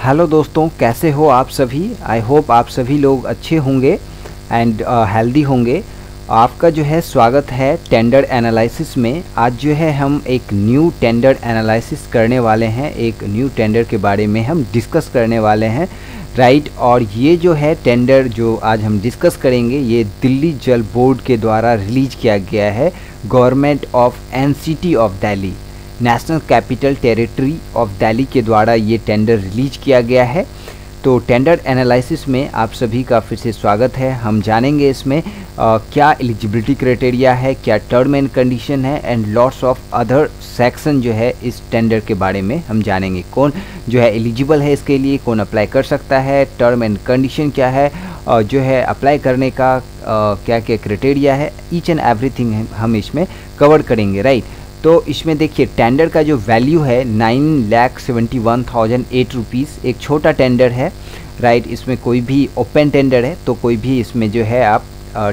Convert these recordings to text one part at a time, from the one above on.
Hello दोस्तों, कैसे हो आप सभी। आई होप आप सभी लोग अच्छे होंगे एंड हेल्दी होंगे। आपका जो है स्वागत है टेंडर एनालिसिस में। आज जो है हम एक न्यू टेंडर एनालिसिस करने वाले हैं। एक न्यू टेंडर के बारे में हम डिस्कस करने वाले हैं, राइट। और ये जो है टेंडर जो आज हम डिस्कस करेंगे, ये दिल्ली जल बोर्ड के द्वारा रिलीज किया गया है। Government of NCT of Delhi, national capital territory of Delhi के द्वारा ये टेंडर रिलीज किया गया है। तो टेंडर एनालिसिस में आप सभी का फिर से स्वागत है। हम जानेंगे इसमें क्या एलिजिबिलिटी क्राइटेरिया है, क्या टर्म एंड कंडीशन है and lots of other section जो है इस टेंडर के बारे में हम जानेंगे। कौन जो है एलिजिबल है इसके लिए, कौन अप्लाई कर सकता है, टर्म एंड कंडीशन क्या है, जो है अप्लाई करने का क्या क्या क्राइटेरिया है, ईच एंड एवरीथिंग हम इसमें कवर करेंगे, राइट। तो इसमें देखिए टेंडर का जो वैल्यू है 9,71,008 रुपीज़, एक छोटा टेंडर है, राइट। इसमें कोई भी ओपन टेंडर है, तो कोई भी इसमें जो है आप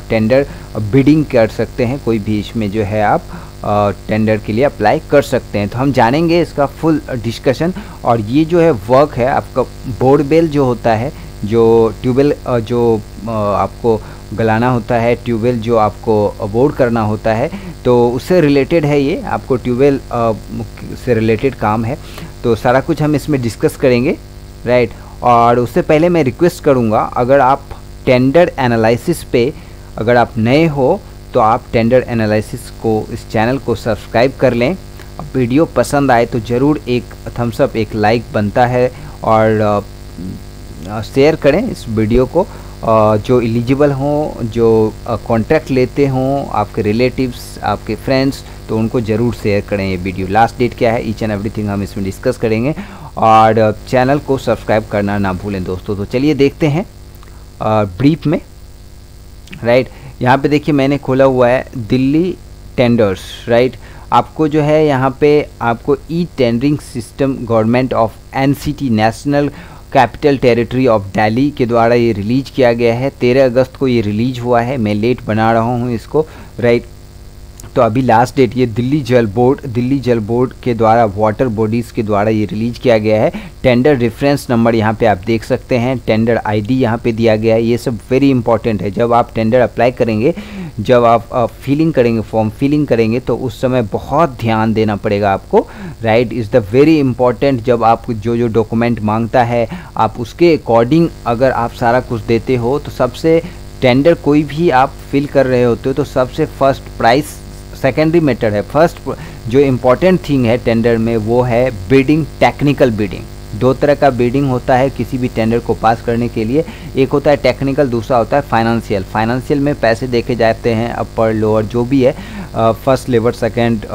टेंडर बिडिंग कर सकते हैं, कोई भी इसमें जो है आप टेंडर के लिए अप्लाई कर सकते हैं। तो हम जानेंगे इसका फुल डिस्कशन। और ये जो है वर्क है आपका बोरवेल जो होता है, जो ट्यूबवेल जो आपको गलाना होता है, ट्यूबवेल जो आपको बोर करना होता है, तो उससे रिलेटेड है ये, आपको ट्यूबवेल से रिलेटेड काम है। तो सारा कुछ हम इसमें डिस्कस करेंगे, राइट। और उससे पहले मैं रिक्वेस्ट करूँगा, अगर आप टेंडर एनालिसिस पे अगर आप नए हो तो आप टेंडर एनालिसिस को, इस चैनल को सब्सक्राइब कर लें। वीडियो पसंद आए तो ज़रूर एक थम्स अप, एक लाइक बनता है, और शेयर करें इस वीडियो को। जो एलिजिबल हों, जो कॉन्ट्रैक्ट लेते हों, आपके रिलेटिव्स, आपके फ्रेंड्स, तो उनको ज़रूर शेयर करें ये वीडियो। लास्ट डेट क्या है, ईच एंड एवरीथिंग हम इसमें डिस्कस करेंगे। और चैनल को सब्सक्राइब करना ना भूलें दोस्तों। तो चलिए देखते हैं ब्रीफ में, राइट। यहाँ पे देखिए मैंने खोला हुआ है दिल्ली टेंडर्स, राइट। आपको जो है यहाँ पे आपको e tendering system government of NCT, national capital territory of Delhi के द्वारा ये रिलीज किया गया है। 13 अगस्त को ये रिलीज हुआ है। मैं लेट बना रहा हूँ इसको, राइट। तो अभी लास्ट डेट ये दिल्ली जल बोर्ड के द्वारा, वाटर बॉडीज़ के द्वारा ये रिलीज किया गया है। टेंडर रेफरेंस नंबर यहाँ पे आप देख सकते हैं, टेंडर आईडी यहाँ पे दिया गया है। ये सब वेरी इंपॉर्टेंट है। जब आप टेंडर अप्लाई करेंगे, जब आप फिलिंग करेंगे, फॉर्म फिलिंग करेंगे, तो उस समय बहुत ध्यान देना पड़ेगा आपको, right. Is the very important. जब आप जो डॉक्यूमेंट मांगता है, आप उसके अकॉर्डिंग अगर आप सारा कुछ देते हो, तो सबसे टेंडर कोई भी आप फिल कर रहे होते हो तो सबसे फर्स्ट प्राइस सेकेंडरी मैटर है। फर्स्ट जो इम्पोर्टेंट थिंग है टेंडर में वो है बिडिंग, टेक्निकल बिडिंग। दो तरह का बिडिंग होता है किसी भी टेंडर को पास करने के लिए। एक होता है टेक्निकल, दूसरा होता है फाइनेंशियल। फाइनेंशियल में पैसे देखे जाते हैं अपर लोअर जो भी है, फर्स्ट लेवल, सेकंड,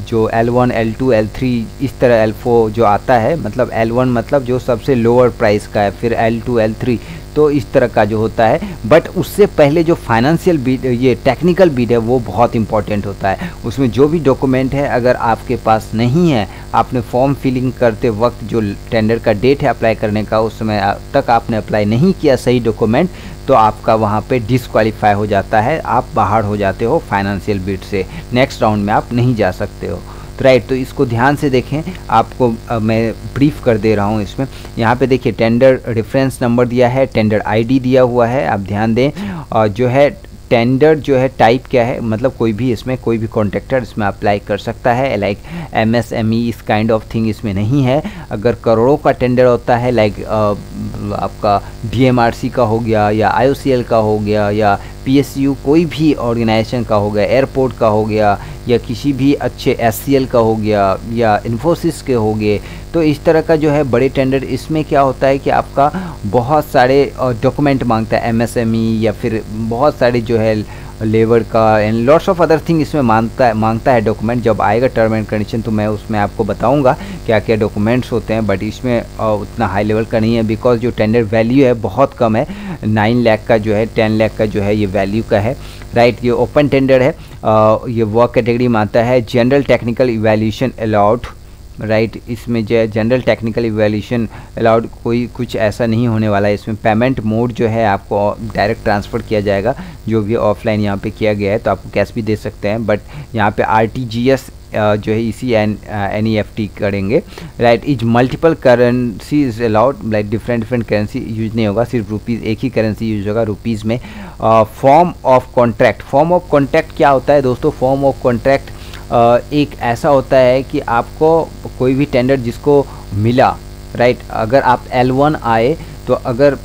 जो L1 L2 L3 इस तरह L4 जो आता है, मतलब L1 मतलब जो सबसे लोअर प्राइस का है, फिर L2 L3, तो इस तरह का जो होता है। बट उससे पहले जो फाइनेंशियल बिड, ये टेक्निकल बिड है, वो बहुत इंपॉर्टेंट होता है। उसमें जो भी डॉक्यूमेंट है अगर आपके पास नहीं है, आपने फॉर्म फिलिंग करते वक्त जो टेंडर का डेट है अप्लाई करने का, उस समय तक आपने अप्लाई नहीं किया सही डॉक्यूमेंट, तो आपका वहाँ पे डिस्क्वालीफाई हो जाता है, आप बाहर हो जाते हो फाइनेंशियल बिड से, नेक्स्ट राउंड में आप नहीं जा सकते हो, राइट। तो इसको ध्यान से देखें। आपको मैं ब्रीफ कर दे रहा हूँ इसमें। यहाँ पे देखिए टेंडर रेफरेंस नंबर दिया है, टेंडर आईडी दिया हुआ है, आप ध्यान दें। और जो है टेंडर जो है टाइप क्या है, मतलब कोई भी इसमें, कोई भी कॉन्ट्रैक्टर इसमें अप्लाई कर सकता है, लाइक MSME इस काइंड ऑफ थिंग इसमें नहीं है। अगर करोड़ों का टेंडर होता है, लाइक आपका DMRC का हो गया, या IOCL का हो गया, या PSU कोई भी ऑर्गेनाइजेशन का हो गया, एयरपोर्ट का हो गया, या किसी भी अच्छे SCL का हो गया, या इन्फोसिस के हो गए, तो इस तरह का जो है बड़े टेंडर, इसमें क्या होता है कि आपका बहुत सारे डॉक्यूमेंट मांगता है MSME, या फिर बहुत सारे जो है लेबर का and lots of other thing इसमें मांगता है डॉक्यूमेंट। जब आएगा टर्म एंड कंडीशन तो मैं उसमें आपको बताऊंगा क्या क्या डॉक्यूमेंट्स होते हैं, बट इसमें उतना हाई लेवल का नहीं है, बिकॉज जो टेंडर वैल्यू है बहुत कम है। 9 लाख का जो है, 10 लाख का जो है ये वैल्यू का है, राइट। ये ओपन टेंडर है। ये वर्क कैटेगरी में आता है general technical evaluation allowed, right. इसमें जो है जनरल टेक्निकल इवैल्यूएशन अलाउड, कोई कुछ ऐसा नहीं होने वाला है इसमें। पेमेंट मोड जो है आपको डायरेक्ट ट्रांसफ़र किया जाएगा, जो भी ऑफलाइन यहाँ पे किया गया है, तो आपको कैश भी दे सकते हैं, बट यहाँ पे RTGS जो है इसी NEFT करेंगे, right. Is multiple currency is allowed, like different currency use नहीं होगा, सिर्फ रुपीज़ एक ही करेंसी यूज होगा रुपीज़ में। Form of contract, form of contract क्या होता है दोस्तों? फॉर्म ऑफ कॉन्ट्रैक्ट एक ऐसा होता है कि आपको कोई भी टेंडर जिसको मिला, राइट, अगर आप L1 आए तो अगर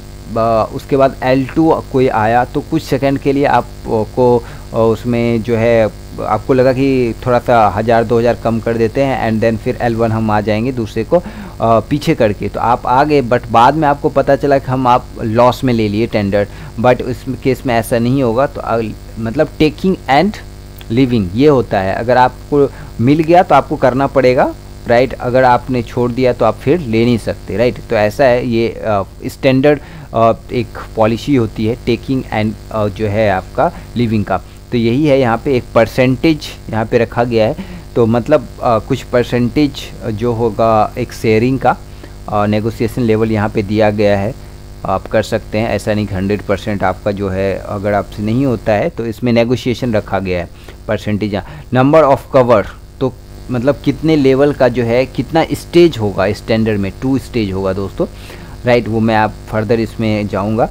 उसके बाद L2 कोई आया तो कुछ सेकंड के लिए आपको उसमें जो है आपको लगा कि थोड़ा सा 1000-2000 कम कर देते हैं एंड देन फिर L1 हम आ जाएंगे दूसरे को पीछे करके, तो आप आ गए, बट बाद में आपको पता चला कि हम आप लॉस में ले लिए टेंडर। बट इस केस में ऐसा नहीं होगा। तो मतलब टेकिंग एंड लिविंग ये होता है, अगर आपको मिल गया तो आपको करना पड़ेगा, राइट, अगर आपने छोड़ दिया तो आप फिर ले नहीं सकते, राइट। तो ऐसा है, ये स्टैंडर्ड एक पॉलिसी होती है टेकिंग एंड जो है आपका लिविंग का। तो यही है, यहाँ पे एक परसेंटेज यहाँ पे रखा गया है, तो मतलब कुछ परसेंटेज जो होगा एक शेयरिंग का नेगोशिएशन लेवल यहाँ पे दिया गया है, आप कर सकते हैं। ऐसा नहीं 100% आपका जो है अगर आपसे नहीं होता है तो इसमें नेगोशिएशन रखा गया है परसेंटेज। नंबर ऑफ कवर, तो मतलब कितने लेवल का जो है कितना स्टेज होगा इस टेंडर में, 2 स्टेज होगा दोस्तों, राइट। वो मैं आप फर्दर इसमें जाऊंगा।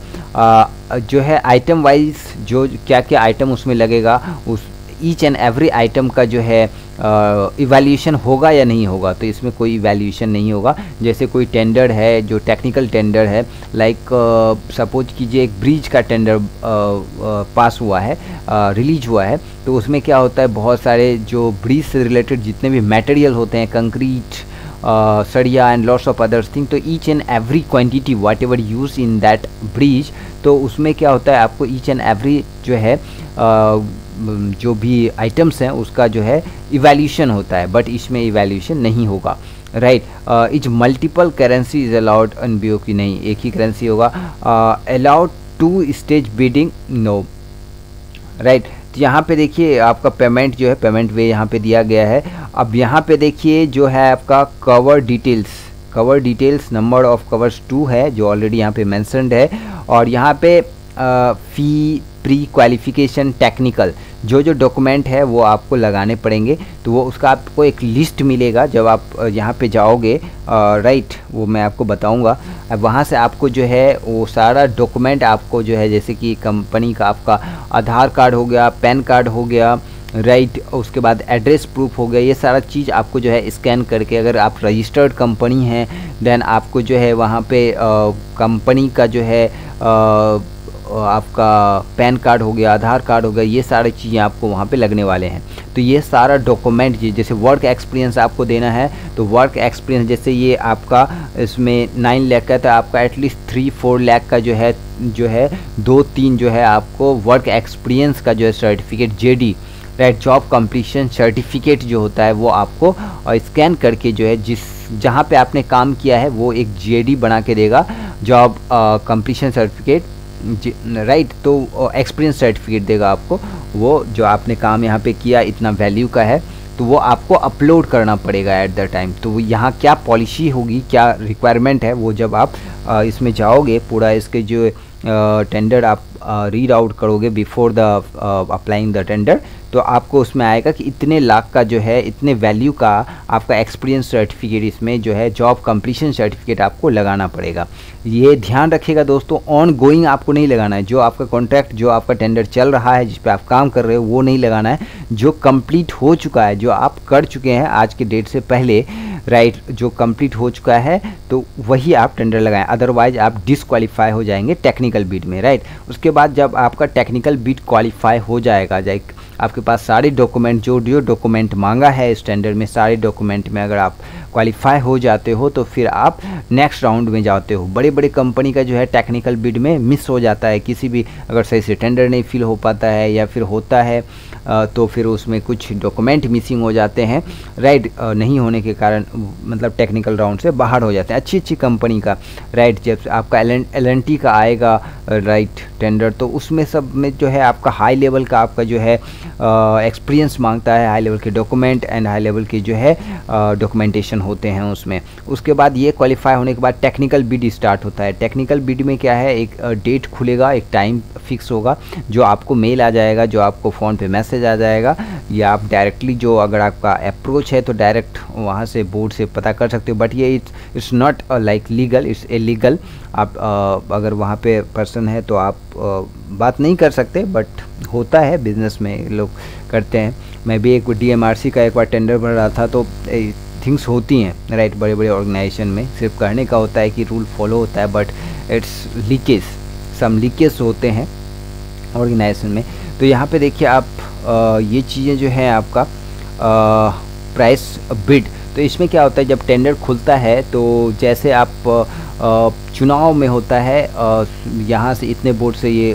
जो है आइटम वाइज जो क्या क्या आइटम उसमें लगेगा, उस ईच एंड एवरी आइटम का जो है इवैल्यूएशन होगा या नहीं होगा, तो इसमें कोई इवैल्यूएशन नहीं होगा। जैसे कोई टेंडर है जो टेक्निकल टेंडर है, लाइक सपोज कीजिए एक ब्रिज का टेंडर पास हुआ है, रिलीज हुआ है, तो उसमें क्या होता है बहुत सारे जो ब्रिज से रिलेटेड जितने भी मटेरियल होते हैं, कंक्रीट, सरिया and lots of others thing, तो each and every quantity whatever use in that bridge, तो उसमें क्या होता है आपको ईच एंड एवरी जो है जो भी आइटम्स हैं उसका जो है इवैल्यूएशन होता है, बट इसमें इवैल्यूएशन नहीं होगा, right. Is multiple currency is allowed in BOQ, नहीं एक ही करेंसी होगा। Allowed 2 stage bidding, no, right. तो यहाँ पे देखिए आपका पेमेंट जो है पेमेंट वे यहाँ पे दिया गया है। अब यहाँ पे देखिए जो है आपका cover details number of covers 2 है जो ऑलरेडी यहाँ पे मेंशन्ड है, और यहाँ पे फी, प्री क्वालिफिकेशन, टेक्निकल जो डॉक्यूमेंट है वो आपको लगाने पड़ेंगे, तो वो उसका आपको एक लिस्ट मिलेगा जब आप यहाँ पे जाओगे, राइट, वो मैं आपको बताऊंगा। अब वहाँ से आपको जो है वो सारा डॉक्यूमेंट आपको जो है, जैसे कि कंपनी का आपका आधार कार्ड हो गया, पैन कार्ड हो गया, राइट, उसके बाद एड्रेस प्रूफ हो गया, ये सारा चीज़ आपको जो है स्कैन करके, अगर आप रजिस्टर्ड कंपनी हैं देन आपको जो है वहाँ पे कंपनी का जो है आपका पैन कार्ड हो गया, आधार कार्ड हो गया, ये सारी चीज़ें आपको वहाँ पे लगने वाले हैं। तो ये सारा डॉक्यूमेंट जैसे वर्क एक्सपीरियंस आपको देना है, तो वर्क एक्सपीरियंस जैसे ये आपका इसमें 9 लाख का, तो आपका एटलीस्ट 3-4 लाख का जो है 2-3 जो है आपको वर्क एक्सपीरियंस का जो है certificate JD, right, job completion certificate जो होता है वो आपको स्कैन करके जो है जहाँ पे आपने काम किया है वो एक JD बना के देगा, जॉब कंप्लीशन सर्टिफिकेट, राइट। तो एक्सपीरियंस सर्टिफिकेट देगा आपको, वो जो आपने काम यहाँ पे किया इतना वैल्यू का है, तो वो आपको अपलोड करना पड़ेगा एट द टाइम। तो वो यहाँ क्या पॉलिसी होगी, क्या रिक्वायरमेंट है, वो जब आप इसमें जाओगे पूरा इसके जो टेंडर आप रीड आउट करोगे before the applying the tender, तो आपको उसमें आएगा कि इतने लाख का जो है इतने वैल्यू का आपका एक्सपीरियंस सर्टिफिकेट, इसमें जो है जॉब कंप्लीशन सर्टिफिकेट आपको लगाना पड़ेगा। ये ध्यान रखिएगा दोस्तों, ऑन गोइंग आपको नहीं लगाना है, जो आपका कॉन्ट्रैक्ट जो आपका टेंडर चल रहा है जिस पे आप काम कर रहे हो वो नहीं लगाना है, जो कंप्लीट हो चुका है, जो आप कर चुके हैं आज के डेट से पहले, राइट, जो कंप्लीट हो चुका है तो वही आप टेंडर लगाएं, अदरवाइज आप डिसक्वालीफाई हो जाएंगे टेक्निकल बिड में, राइट। उसके बाद जब आपका टेक्निकल बिड क्वालिफाई हो जाएगा, आपके पास सारे डॉक्यूमेंट जो डॉक्यूमेंट मांगा है इस टेंडर में, सारे डॉक्यूमेंट में अगर आप क्वालिफाई हो जाते हो तो फिर आप नेक्स्ट राउंड में जाते हो। बड़े बड़े कंपनी का जो है टेक्निकल बिड में मिस हो जाता है, किसी भी अगर सही से टेंडर नहीं फिल हो पाता है या फिर होता है तो फिर उसमें कुछ डॉक्यूमेंट मिसिंग हो जाते हैं, राइट, नहीं होने के कारण मतलब टेक्निकल राउंड से बाहर हो जाते हैं अच्छी कंपनी का, राइट। जब आपका LNT का आएगा, राइट, टेंडर, तो उसमें सब में जो है आपका हाई लेवल का आपका जो है एक्सपीरियंस मांगता है, हाई लेवल के डॉक्यूमेंट एंड हाई लेवल के जो है डॉक्यूमेंटेशन होते हैं उसमें। उसके बाद ये क्वालिफाई होने के बाद टेक्निकल बिड स्टार्ट होता है। टेक्निकल बिड में क्या है, एक डेट खुलेगा, एक टाइम फिक्स होगा जो आपको मेल आ जाएगा, जो आपको फ़ोन पे मैसेज मैसेज आ जाएगा, या आप डायरेक्टली जो अगर आपका अप्रोच है तो डायरेक्ट वहाँ से बोर्ड से पता कर सकते हो। बट ये it's not like legal, it's illegal. आप अगर वहाँ पे पर्सन है तो आप बात नहीं कर सकते, बट होता है बिजनेस में लोग करते हैं। मैं भी एक DMRC का एक बार टेंडर भर रहा था, तो थिंग्स होती हैं राइट, बड़े बड़े ऑर्गेनाइजेशन में सिर्फ कहने का होता है कि रूल फॉलो होता है, but it's leakage, some leakage होते हैं ऑर्गेनाइजेशन में। तो यहाँ पे देखिए आप ये चीज़ें जो है आपका प्राइस बिड, तो इसमें क्या होता है जब टेंडर खुलता है तो जैसे आप चुनाव में होता है, यहाँ से इतने वोट से ये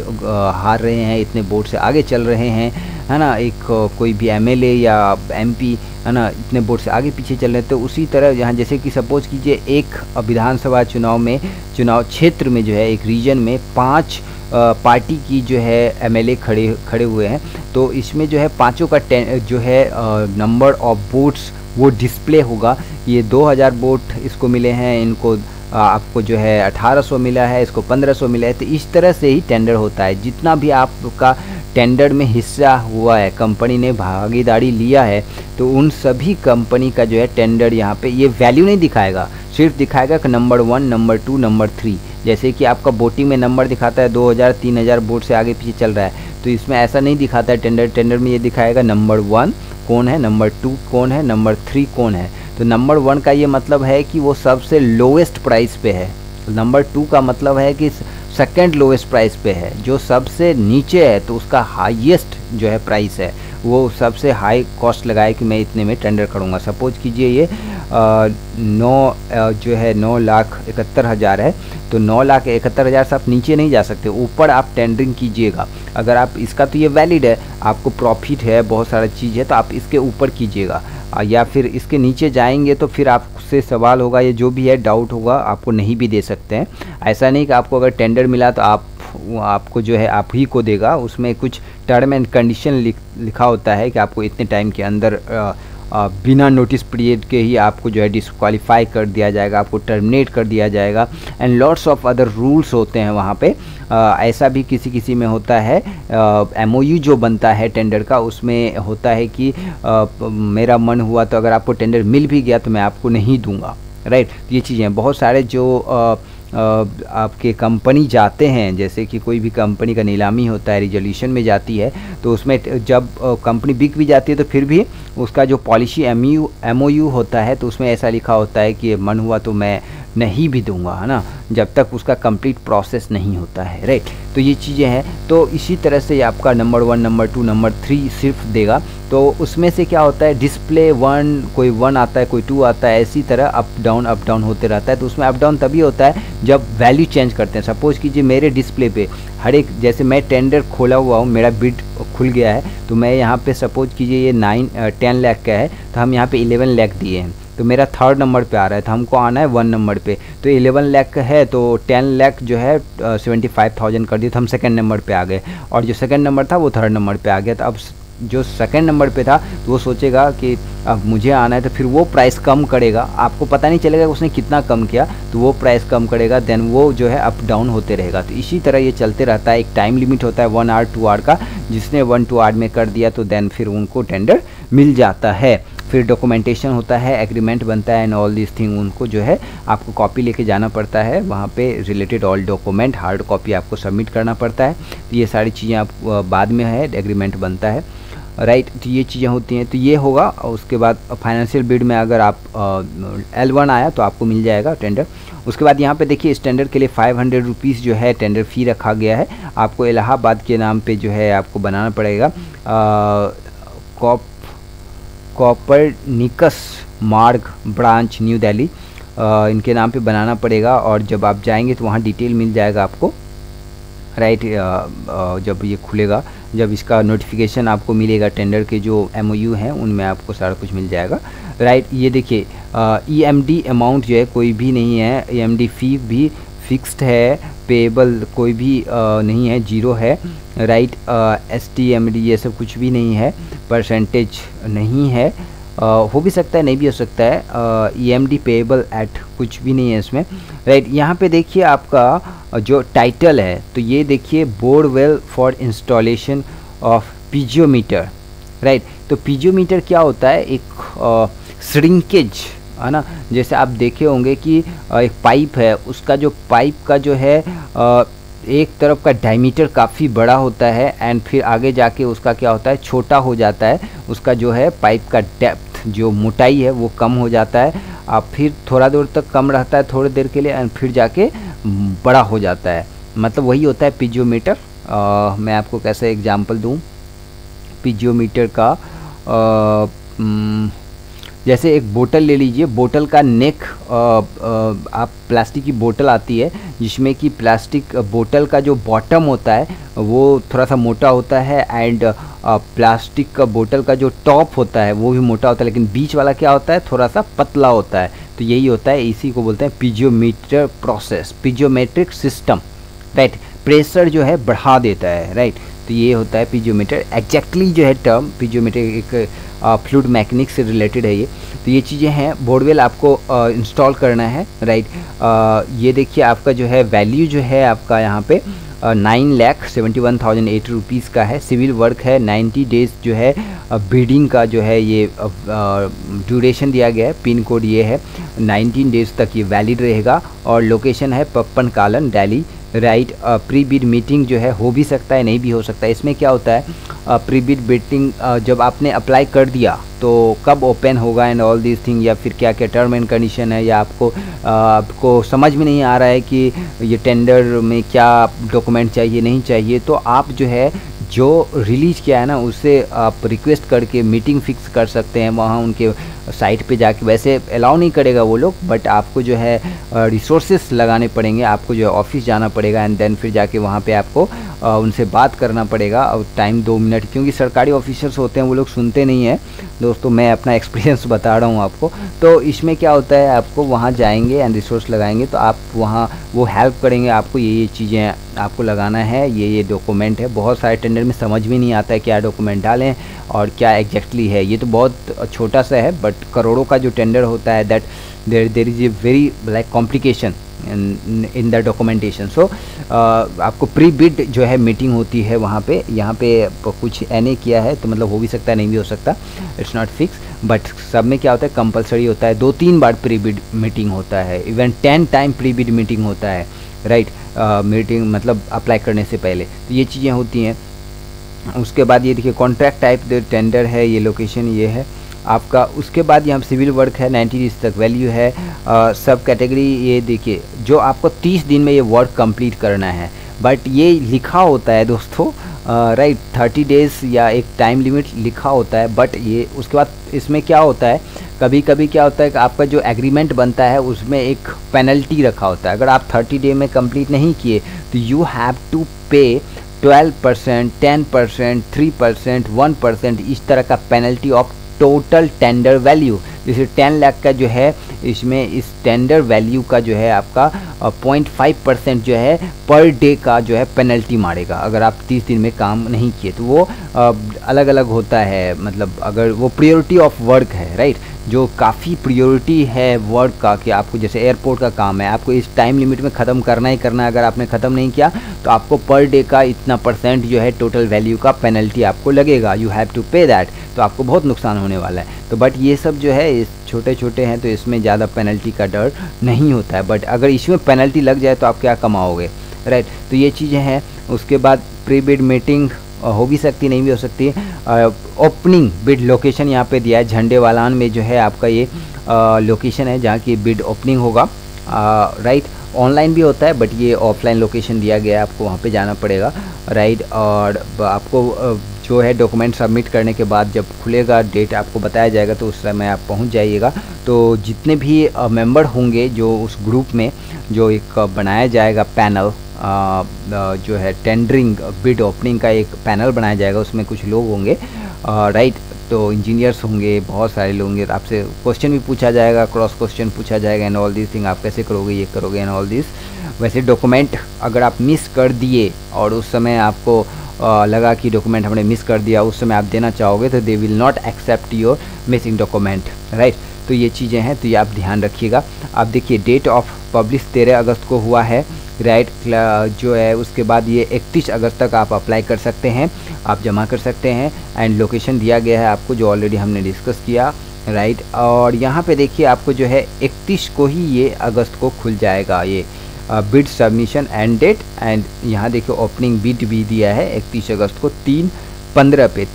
हार रहे हैं, इतने वोट से आगे चल रहे हैं, है ना, एक कोई भी MLA या MP है ना, इतने वोट से आगे पीछे चल रहे हैं। तो उसी तरह यहाँ जैसे कि सपोज कीजिए एक विधानसभा चुनाव में, चुनाव क्षेत्र में जो है एक रीजन में 5 पार्टी की जो है MLA खड़े हुए हैं, तो इसमें जो है पाँचों का जो है नंबर ऑफ वोट्स वो डिस्प्ले होगा। ये 2000 वोट इसको मिले हैं, इनको आपको जो है 1800 मिला है, इसको 1500 मिला है। तो इस तरह से ही टेंडर होता है। जितना भी आपका टेंडर में हिस्सा हुआ है, कंपनी ने भागीदारी लिया है, तो उन सभी कंपनी का जो है टेंडर यहाँ पे ये वैल्यू नहीं दिखाएगा, सिर्फ दिखाएगा कि नंबर 1, नंबर 2, नंबर 3। जैसे कि आपका वोटिंग में नंबर दिखाता है 2000, 3000 वोट से आगे पीछे चल रहा है, तो इसमें ऐसा नहीं दिखाता है। टेंडर में ये दिखाएगा नंबर 1 कौन है, नंबर 2 कौन है, नंबर 3 कौन है। तो नंबर 1 का ये मतलब है कि वो सबसे लोवेस्ट प्राइस पे है, नंबर 2 का मतलब है कि सेकंड लोवेस्ट प्राइस पे है, जो सबसे नीचे है तो उसका हाईएस्ट जो है प्राइस है, वो सबसे हाई कॉस्ट लगाए कि मैं इतने में टेंडर करूँगा। सपोज कीजिए ये 9,71,000 है, तो 9,71,000 से आप नीचे नहीं जा सकते, ऊपर आप टेंडरिंग कीजिएगा। अगर आप इसका तो ये वैलिड है, आपको प्रॉफिट है, बहुत सारा चीज़ है, तो आप इसके ऊपर कीजिएगा, या फिर इसके नीचे जाएंगे तो फिर आपसे सवाल होगा, ये जो भी है डाउट होगा, आपको नहीं भी दे सकते हैं। ऐसा नहीं कि आपको अगर टेंडर मिला तो आपको जो है आप ही को देगा, उसमें कुछ टर्म एंड कंडीशन लिखा होता है कि आपको इतने टाइम के अंदर बिना नोटिस पीरियड के ही आपको जो है डिस्क्वालीफाई कर दिया जाएगा, आपको टर्मिनेट कर दिया जाएगा, and lots of other rules होते हैं वहाँ पे। ऐसा भी किसी में होता है, MOU जो बनता है टेंडर का, उसमें होता है कि मेरा मन हुआ तो अगर आपको टेंडर मिल भी गया तो मैं आपको नहीं दूंगा, राइट। ये चीज़ें बहुत सारे जो आपके कंपनी जाते हैं, जैसे कि कोई भी कंपनी का नीलामी होता है, रिजोल्यूशन में जाती है, तो उसमें जब कंपनी बिक भी जाती है तो फिर भी उसका जो पॉलिसी MOU होता है, तो उसमें ऐसा लिखा होता है कि मन हुआ तो मैं नहीं भी दूंगा, है ना, जब तक उसका कंप्लीट प्रोसेस नहीं होता है, राइट। तो ये चीज़ें हैं। तो इसी तरह से आपका नंबर 1, नंबर 2, नंबर 3 सिर्फ देगा। तो उसमें से क्या होता है, डिस्प्ले 1, कोई 1 आता है, कोई 2 आता है, इसी तरह अप डाउन होते रहता है। तो उसमें अप डाउन तभी होता है जब वैल्यू चेंज करते हैं। सपोज कीजिए मेरे डिस्प्ले पे हर एक, जैसे मैं टेंडर खोला हुआ हूँ, मेरा बिड खुल गया है, तो मैं यहाँ पे सपोज कीजिए ये 10 लाख का है, तो हम यहाँ पे 11 लाख दिए हैं, तो मेरा 3rd नंबर पे आ रहा है, तो हमको आना है 1 नंबर पे। तो 11 लाख है तो 10 लाख जो है 75,000 कर दिए, तो हम 2nd नंबर पे आ गए, और जो 2nd नंबर था वो 3rd नंबर पे आ गया। तो अब जो 2nd नंबर पे था तो वो सोचेगा कि अब मुझे आना है, तो फिर वो प्राइस कम करेगा, आपको पता नहीं चलेगा उसने कितना कम किया, तो वो प्राइस कम करेगा, देन वो जो है अप डाउन होते रहेगा। तो इसी तरह ये चलते रहता है। एक टाइम लिमिट होता है 1 आवर 2 आवर का, जिसने 1-2 आवर में कर दिया तो देन फिर उनको टेंडर मिल जाता है। फिर डॉक्यूमेंटेशन होता है, एग्रीमेंट बनता है, एंड ऑल दिस थिंग, उनको जो है आपको कॉपी लेके जाना पड़ता है, वहाँ पे related all document hard copy आपको सबमिट करना पड़ता है। तो ये सारी चीज़ें आप बाद में है एग्रीमेंट बनता है, राइट। तो ये चीज़ें होती हैं। तो ये होगा। और उसके बाद फाइनेंशियल बिड में अगर आप L1 आया तो आपको मिल जाएगा टेंडर। उसके बाद यहाँ पे देखिए इस टेंडर के लिए 500 रुपीज़ जो है टेंडर फ़ी रखा गया है। आपको इलाहाबाद के नाम पे जो है आपको बनाना पड़ेगा, कोपरनिकस मार्ग ब्रांच न्यू दिल्ली, इनके नाम पे बनाना पड़ेगा। और जब आप जाएंगे तो वहाँ डिटेल मिल जाएगा आपको, राइट। जब ये खुलेगा, जब इसका नोटिफिकेशन आपको मिलेगा, टेंडर के जो MOU हैं उनमें आपको सारा कुछ मिल जाएगा, राइट। ये देखिए EMD अमाउंट जो है कोई भी नहीं है, EMD फ़ी भी फिक्स्ड है, पेबल कोई भी नहीं है, 0 है, राइट। STMD ये सब कुछ भी नहीं है, परसेंटेज नहीं है, हो भी सकता है नहीं भी हो सकता है, EMD पेबल एट कुछ भी नहीं है इसमें, राइट। यहाँ पे देखिए आपका जो टाइटल है, तो ये देखिए borewell for installation of piezometer, right. तो पीजियोमीटर क्या होता है, एक श्रिंकेज है ना, जैसे आप देखे होंगे कि एक पाइप है, उसका जो पाइप का जो है एक तरफ का डायमीटर काफ़ी बड़ा होता है एंड फिर आगे जाके उसका क्या होता है, छोटा हो जाता है, उसका जो है पाइप का डेप्थ जो मोटाई है वो कम हो जाता है, आप फिर थोड़ा दूर तक कम रहता है थोड़ी देर के लिए एंड फिर जाके बड़ा हो जाता है, मतलब वही होता है पीजियोमीटर। मैं आपको कैसे एग्जांपल दूं पीजियोमीटर का, जैसे एक बोतल ले लीजिए, बोतल का नेक, आप प्लास्टिक की बोतल आती है जिसमें कि प्लास्टिक बोतल का जो बॉटम होता है वो थोड़ा सा मोटा होता है एंड प्लास्टिक का बोतल का जो टॉप होता है वो भी मोटा होता है, लेकिन बीच वाला क्या होता है, थोड़ा सा पतला होता है। तो यही होता है, इसी को बोलते हैं पीजियोमीटर प्रोसेस, पीजियोमेट्रिक सिस्टम, राइट। प्रेशर जो है बढ़ा देता है, राइट। तो ये होता है पीजियोमीटर, एग्जैक्टली जो है टर्म पीजियोमीटर एक फ्लूइड मैकेनिक्स से रिलेटेड है ये। तो ये चीज़ें हैं, बोरवेल आपको इंस्टॉल करना है, राइट। ये देखिए आपका जो है वैल्यू जो है आपका यहाँ पे 9,71,008 रुपीज़ का है। सिविल वर्क है, 90 डेज जो है बिडिंग का जो है ये ड्यूरेशन दिया गया है, पिन कोड ये है, 19 डेज तक ये वैलिड रहेगा और लोकेशन है Pappan Kalan Delhi, right. Pre bid meeting जो है हो भी सकता है, नहीं भी हो सकता है। इसमें क्या होता है, प्री बिड मीटिंग जब आपने अप्लाई कर दिया तो कब ओपन होगा एंड ऑल दिस थिंग, या फिर क्या क्या टर्म एंड कंडीशन है, या आपको समझ में नहीं आ रहा है कि ये टेंडर में क्या डॉक्यूमेंट चाहिए नहीं चाहिए, तो आप जो है जो रिलीज़ किया है ना उससे आप रिक्वेस्ट करके मीटिंग फिक्स कर सकते हैं वहाँ उनके साइट पे जाके। वैसे अलाउ नहीं करेगा वो लोग, बट आपको जो है रिसोर्सेस लगाने पड़ेंगे, आपको जो है ऑफिस जाना पड़ेगा एंड देन फिर जाके वहाँ पे आपको उनसे बात करना पड़ेगा। और टाइम 2 मिनट, क्योंकि सरकारी ऑफिसर्स होते हैं वो लोग सुनते नहीं हैं दोस्तों, मैं अपना एक्सपीरियंस बता रहा हूँ आपको। तो इसमें क्या होता है, आपको वहाँ जाएंगे एंड रिसोर्स लगाएंगे तो आप वहाँ वो हेल्प करेंगे आपको, ये चीज़ें आपको लगाना है, ये डॉक्यूमेंट है। बहुत सारे टेंडर में समझ में नहीं आता है क्या डॉक्यूमेंट डालें और क्या एग्जैक्टली है, ये तो बहुत छोटा सा है, बट करोड़ों का जो टेंडर होता है that there is a very like complication in the documentation. So आपको प्री बिड जो है मीटिंग होती है वहाँ पे, यहाँ पे कुछ एने किया है तो मतलब हो भी सकता है नहीं भी हो सकता, इट्स नॉट फिक्स, बट सब में क्या होता है कंपलसरी होता है, 2-3 बार प्री बिड मीटिंग होता है, even 10 time pre bid meeting होता है, राइट। मीटिंग मतलब अप्लाई करने से पहले, तो ये चीज़ें होती हैं। उसके बाद ये देखिए कॉन्ट्रैक्ट टाइप टेंडर है, ये लोकेशन ये है आपका। उसके बाद यहाँ सिविल वर्क है, 90 डेज तक वैल्यू है। सब कैटेगरी ये देखिए, जो आपको 30 दिन में ये वर्क कंप्लीट करना है, बट ये लिखा होता है दोस्तों, राइट, 30 डेज या एक टाइम लिमिट लिखा होता है, बट ये उसके बाद इसमें क्या होता है, कभी कभी क्या होता है कि आपका जो एग्रीमेंट बनता है उसमें एक पेनल्टी रखा होता है, अगर आप 30 डे में कंप्लीट नहीं किए तो यू हैव टू पे 12%, 10%, 3%, 1%, इस तरह का penalty of total tender value. जैसे 10 लाख का जो है, इसमें इस टेंडर वैल्यू का जो है आपका 0.5% जो है पर डे का जो है पेनल्टी मारेगा, अगर आप 30 दिन में काम नहीं किए तो। वो अलग अलग होता है, मतलब अगर वो प्रायोरिटी ऑफ वर्क है, राइट, जो काफ़ी प्रायोरिटी है वर्क का, कि आपको जैसे एयरपोर्ट का काम है, आपको इस टाइम लिमिट में ख़त्म करना ही करना है, अगर आपने ख़त्म नहीं किया तो आपको पर डे का इतना % जो है टोटल वैल्यू का पेनल्टी आपको लगेगा, यू हैव टू पे दैट, तो आपको बहुत नुकसान होने वाला है। तो बट ये सब जो है इस छोटे छोटे हैं तो इसमें ज़्यादा पेनल्टी का डर नहीं होता है, बट अगर इसमें पेनल्टी लग जाए तो आप क्या कमाओगे, राइट। तो ये चीज़ें हैं। उसके बाद प्री बिड मीटिंग हो भी सकती नहीं भी हो सकती है। ओपनिंग बिड लोकेशन यहाँ पे दिया है, झंडेवालान में जो है आपका ये लोकेशन है जहाँ की बिड ओपनिंग होगा, राइट। ऑनलाइन भी होता है बट ये ऑफलाइन लोकेशन दिया गया है, आपको वहाँ पे जाना पड़ेगा, राइट। और आपको जो है डॉक्यूमेंट सबमिट करने के बाद जब खुलेगा डेट आपको बताया जाएगा तो उस समय आप पहुँच जाइएगा। तो जितने भी मेंबर होंगे जो उस ग्रुप में, जो एक बनाया जाएगा पैनल, जो है टेंडरिंग बिड ओपनिंग का एक पैनल बनाया जाएगा, उसमें कुछ लोग होंगे, राइट। तो इंजीनियर्स होंगे, बहुत सारे लोग होंगे, आपसे क्वेश्चन भी पूछा जाएगा, क्रॉस क्वेश्चन पूछा जाएगा एंड ऑल दिस थिंग, आप कैसे करोगे, ये करोगे एंड ऑल दिस। वैसे डॉक्यूमेंट अगर आप मिस कर दिए और उस समय आपको लगा कि डॉक्यूमेंट हमने मिस कर दिया, उस समय आप देना चाहोगे तो they will not accept your missing document, right. तो ये चीज़ें हैं, तो ये आप ध्यान रखिएगा। आप देखिए डेट ऑफ पब्लिश 13 अगस्त को हुआ है, राइट। जो है उसके बाद ये 31 अगस्त तक आप अप्लाई कर सकते हैं, आप जमा कर सकते हैं। एंड लोकेशन दिया गया है आपको, जो ऑलरेडी हमने डिस्कस किया, राइट। और यहाँ पे देखिए आपको जो है 31 को ही ये अगस्त को खुल जाएगा ये bid submission end date. And यहाँ देखिए ओपनिंग बिड भी दिया है 31 अगस्त को 3:15 पे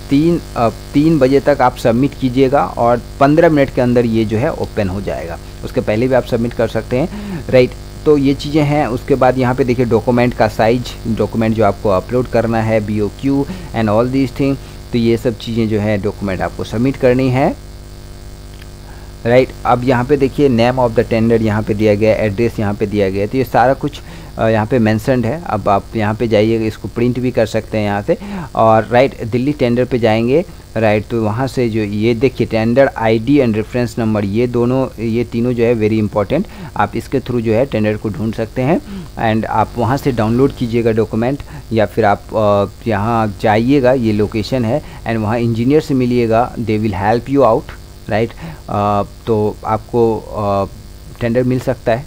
3 बजे तक आप सबमिट कीजिएगा और 15 मिनट के अंदर ये जो है ओपन हो जाएगा। उसके पहले भी आप सबमिट कर सकते हैं, राइट। तो ये चीज़ें हैं। उसके बाद यहाँ पे देखिए डॉक्यूमेंट का साइज, डॉक्यूमेंट जो आपको अपलोड करना है, BOQ and all these thing. तो ये सब चीज़ें जो है डॉक्यूमेंट आपको सबमिट करनी है, राइट। अब यहाँ पे देखिए नेम ऑफ द टेंडर यहाँ पे दिया गया, एड्रेस यहाँ पे दिया गया है। तो ये सारा कुछ यहाँ पे मेंशन्ड है। अब आप यहाँ पे जाइएगा, इसको प्रिंट भी कर सकते हैं यहाँ से। और राइट दिल्ली टेंडर पे जाएंगे, राइट। तो वहाँ से जो ये देखिए tender ID and reference number, ये तीनों जो है वेरी इंपॉर्टेंट। आप इसके थ्रू जो है टेंडर को ढूंढ सकते हैं। एंड आप वहाँ से डाउनलोड कीजिएगा डॉक्यूमेंट, या फिर आप यहाँ जाइएगा, ये लोकेशन है। एंड वहाँ इंजीनियर से मिलिएगा, they will help you out, right. तो आपको टेंडर मिल सकता है।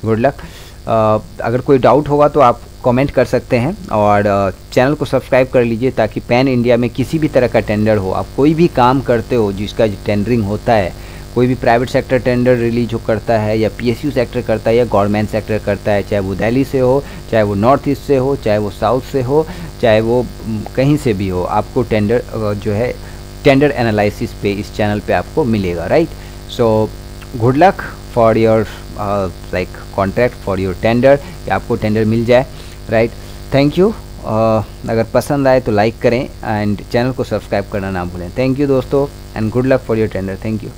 Good luck. अगर कोई डाउट होगा तो आप कमेंट कर सकते हैं, और चैनल को सब्सक्राइब कर लीजिए, ताकि पैन इंडिया में किसी भी तरह का टेंडर हो, आप कोई भी काम करते हो जिसका टेंडरिंग होता है, कोई भी प्राइवेट सेक्टर टेंडर रिलीज हो करता है, या PSU सेक्टर करता है, या गवर्नमेंट सेक्टर करता है, चाहे वो दिल्ली से हो, चाहे वो नॉर्थ ईस्ट से हो, चाहे वो साउथ से हो, चाहे वो कहीं से भी हो, आपको टेंडर जो है टेंडर एनालिसिस पे इस चैनल पे आपको मिलेगा, right. So good luck for your like contract, for your tender, कि आपको टेंडर मिल जाए, राइट। Thank you. अगर पसंद आए तो लाइक करें एंड चैनल को सब्सक्राइब करना ना भूलें। थैंक यू दोस्तों, and good luck for your tender. Thank you.